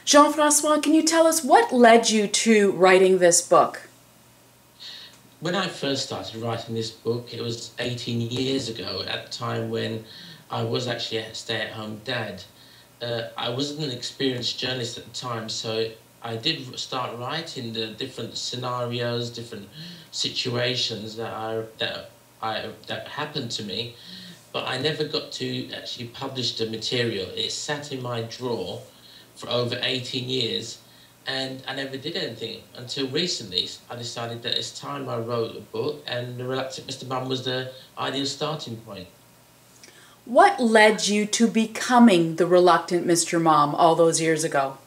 Jean-Francois, can you tell us what led you to writing this book? When I first started writing this book, it was 18 years ago, at the time when I was actually a stay-at-home dad. I wasn't an experienced journalist at the time, so I did start writing the different scenarios, different situations that happened to me, but I never got to actually publish the material. It sat in my drawer for over 18 years, and I never did anything until recently. I decided that it's time I wrote a book, and The Reluctant Mr. Mum was the ideal starting point. What led you to becoming the reluctant Mr. Mom all those years ago?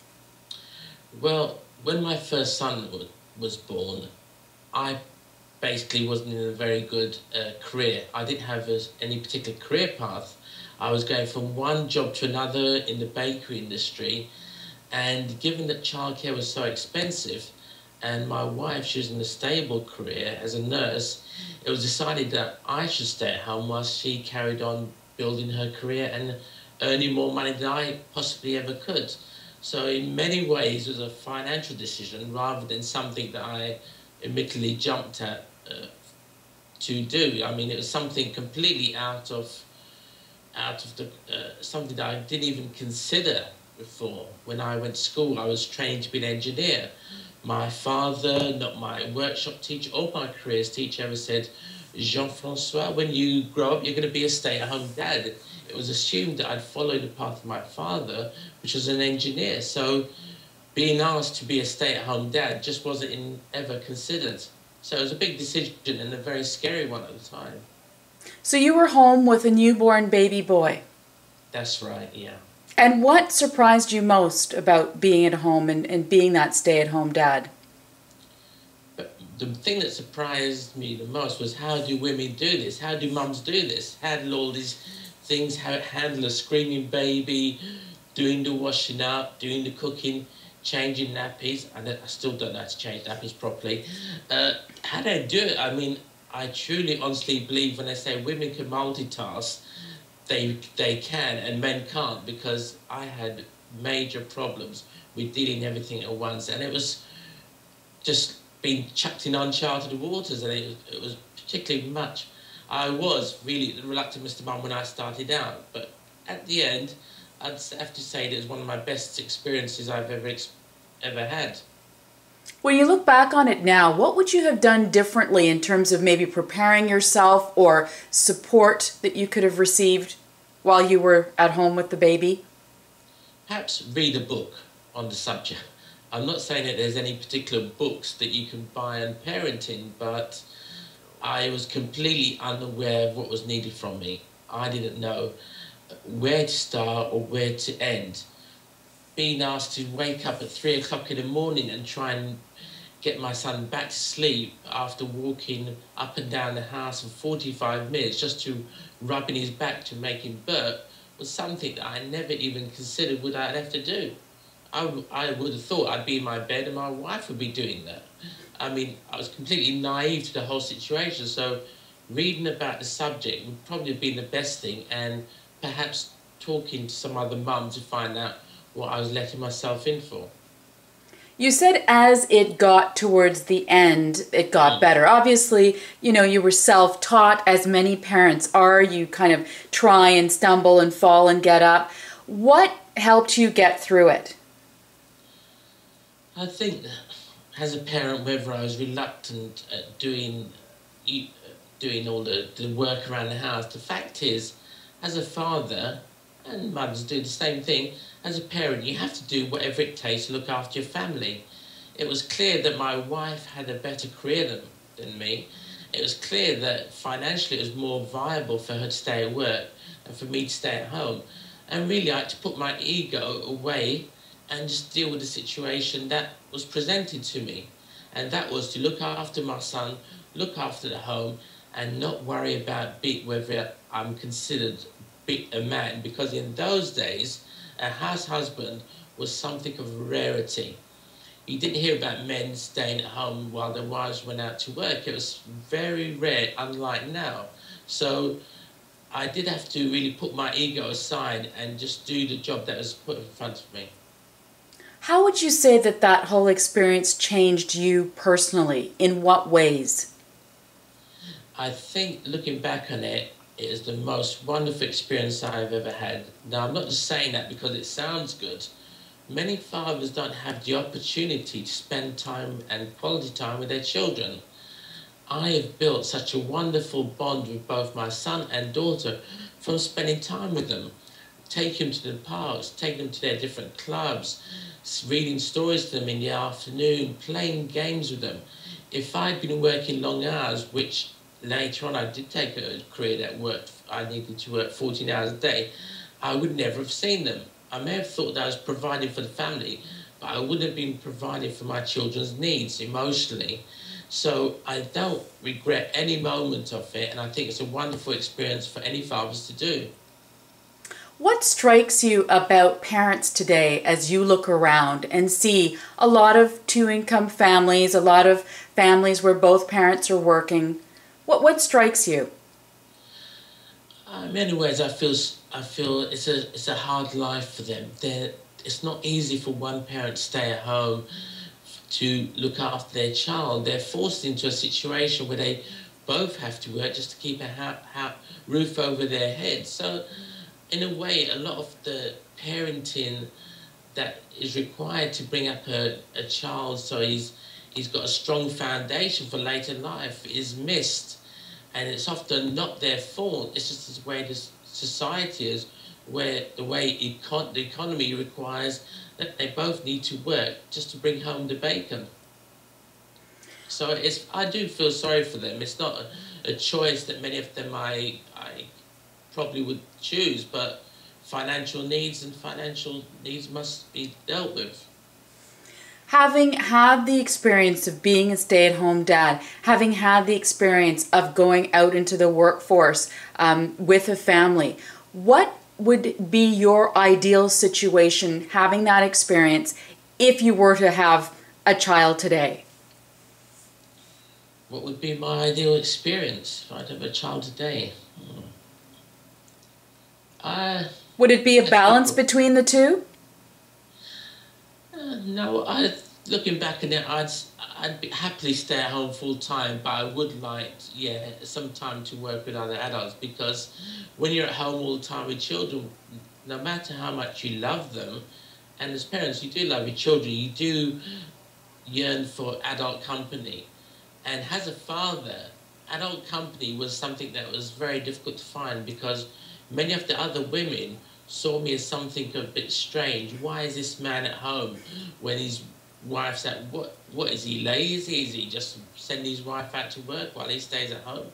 Well, when my first son was born, I basically wasn't in a very good career. I didn't have any particular career path. I was going from one job to another in the bakery industry, and given that childcare was so expensive, and my wife, she was in a stable career as a nurse, it was decided that I should stay at home whilst she carried on building her career and earning more money than I possibly ever could. So in many ways, it was a financial decision rather than something that I admittedly jumped at to do. I mean, it was something completely out of the something that I didn't even consider before. When I went to school, I was trained to be an engineer. My father, not my workshop teacher or my careers teacher, ever said, Jean-Francois, when you grow up, you're going to be a stay-at-home dad. It was assumed that I'd follow the path of my father, which was an engineer. So being asked to be a stay-at-home dad just wasn't ever considered. So it was a big decision and a very scary one at the time. So you were home with a newborn baby boy. That's right, yeah. And what surprised you most about being at home and being that stay-at-home dad? But the thing that surprised me the most was, how do women do this? How do mums do this? Handle all these things, handle a screaming baby, doing the washing up, doing the cooking, changing nappies. I still don't know how to change nappies properly. How do they do it? I mean, I truly, honestly believe when they say women can multitask, they can and men can't, because I had major problems with dealing everything at once, and it was just being chucked in uncharted waters, and it was particularly much. I was really the reluctant Mr. Mum when I started out, but at the end, I'd have to say that it was one of my best experiences I've ever had. When you look back on it now, what would you have done differently in terms of maybe preparing yourself or support that you could have received while you were at home with the baby? Perhaps read a book on the subject. I'm not saying that there's any particular books that you can buy on parenting, but I was completely unaware of what was needed from me. I didn't know where to start or where to end. Being asked to wake up at 3 o'clock in the morning and try and get my son back to sleep after walking up and down the house for 45 minutes just to rubbing his back to make him burp was something that I never even considered would I'd have to do. I would have thought I'd be in my bed and my wife would be doing that. I mean, I was completely naive to the whole situation, so reading about the subject would probably have been the best thing, and perhaps talking to some other mums to find out what I was letting myself in for. You said as it got towards the end, it got better. Obviously, you know, you were self-taught, as many parents are. You kind of try and stumble and fall and get up. What helped you get through it? I think as a parent, whether I was reluctant at doing all the work around the house, the fact is, as a father, and mothers do the same thing, as a parent, you have to do whatever it takes to look after your family. It was clear that my wife had a better career than me. It was clear that financially it was more viable for her to stay at work and for me to stay at home. And really, I had to put my ego away and just deal with the situation that was presented to me. And that was to look after my son, look after the home, and not worry about whether I'm considered a man, because in those days, a house husband was something of a rarity. You didn't hear about men staying at home while their wives went out to work. It was very rare, unlike now. So I did have to really put my ego aside and just do the job that was put in front of me. How would you say that that whole experience changed you personally? In what ways? I think looking back on it, it is the most wonderful experience I've ever had. Now, I'm not just saying that because it sounds good. Many fathers don't have the opportunity to spend time and quality time with their children. I have built such a wonderful bond with both my son and daughter from spending time with them. Taking them to the parks, taking them to their different clubs, reading stories to them in the afternoon, playing games with them. If I'd been working long hours, which later on I did take a career that worked, I needed to work 14 hours a day, I would never have seen them. I may have thought that I was providing for the family, but I wouldn't have been providing for my children's needs emotionally. So I don't regret any moment of it, and I think it's a wonderful experience for any fathers to do. What strikes you about parents today as you look around and see a lot of two-income families, a lot of families where both parents are working? What strikes you? In many ways, I feel it's a hard life for them. It's not easy for one parent to stay at home to look after their child. They're forced into a situation where they both have to work just to keep a roof over their heads. So, in a way, a lot of the parenting that is required to bring up a child so he's got a strong foundation for later life is missed. And it's often not their fault. It's just the way this society is, where the way the economy requires that they both need to work just to bring home the bacon. So I do feel sorry for them. It's not a choice that many of them I probably would choose, but financial needs must be dealt with. Having had the experience of being a stay-at-home dad, having had the experience of going out into the workforce with a family, what would be your ideal situation having that experience if you were to have a child today? What would be my ideal experience if I'd have a child today? Would it be a balance between the two? No, looking back on it, I'd happily stay at home full time, but I would like, some time to work with other adults, because when you're at home all the time with children, no matter how much you love them, and as parents, you do love your children, you do yearn for adult company. And as a father, adult company was something that was very difficult to find, because many of the other women saw me as something a bit strange. Why is this man at home when his wife's at, what is he, lazy? Is he just sending his wife out to work while he stays at home?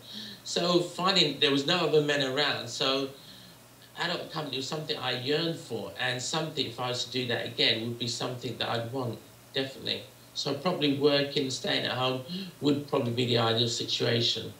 So finding there was no other men around, so adult company was something I yearned for, and something, if I was to do that again, would be something that I'd want, definitely. So probably working, staying at home would probably be the ideal situation.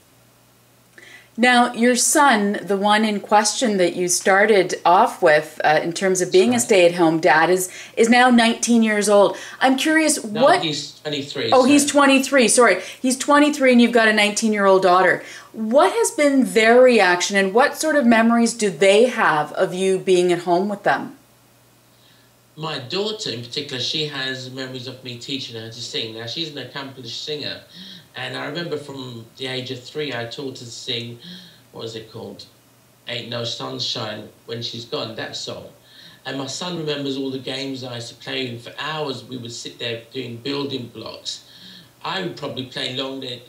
Now, your son, the one in question that you started off with in terms of being a stay-at-home dad, is now 19 years old. I'm curious, No, he's 23. Oh, so. He's 23, sorry. He's 23 and you've got a 19-year-old daughter. What has been their reaction, and what sort of memories do they have of you being at home with them? My daughter in particular, she has memories of me teaching her to sing. Now, she's an accomplished singer. And I remember from the age of 3, I taught her to sing, what is it called? Ain't No Sunshine When She's Gone, that song. And my son remembers all the games I used to play with. For hours, we would sit there doing building blocks. I would probably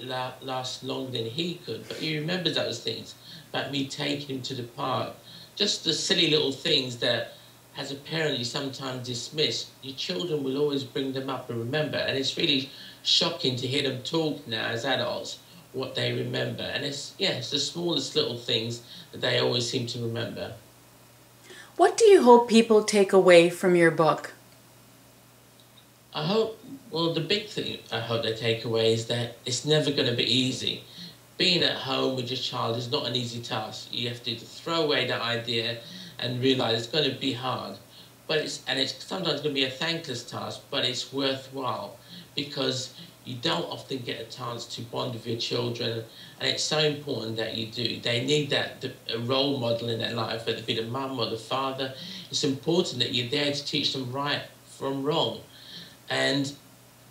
last longer than he could, but he remembers those things, about me taking him to the park. Just the silly little things that, as a parent, you sometimes dismiss. Your children will always bring them up and remember, and it's really shocking to hear them talk now as adults, what they remember. And it's the smallest little things that they always seem to remember. What do you hope people take away from your book? The big thing I hope they take away is that it's never going to be easy. Being at home with your child is not an easy task. You have to throw away that idea and realise it's going to be hard. But it's sometimes going to be a thankless task, but it's worthwhile, because you don't often get a chance to bond with your children, and it's so important that you do. They need a role model in their life, whether it be the mum or the father. It's important that you're there to teach them right from wrong. And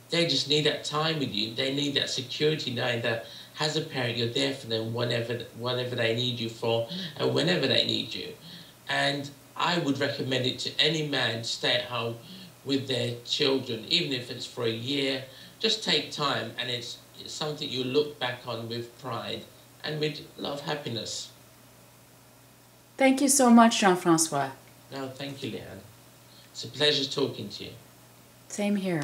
they just need that time with you. They need that security knowing that as a parent, you're there for them whatever they need you for and whenever they need you. And I would recommend it to any man to stay at home with their children, even if it's for a year. Just take time, and it's something you look back on with pride and with a lot of happiness. Thank you so much, Jean-Francois. No, thank you, Lianne. It's a pleasure talking to you. Same here.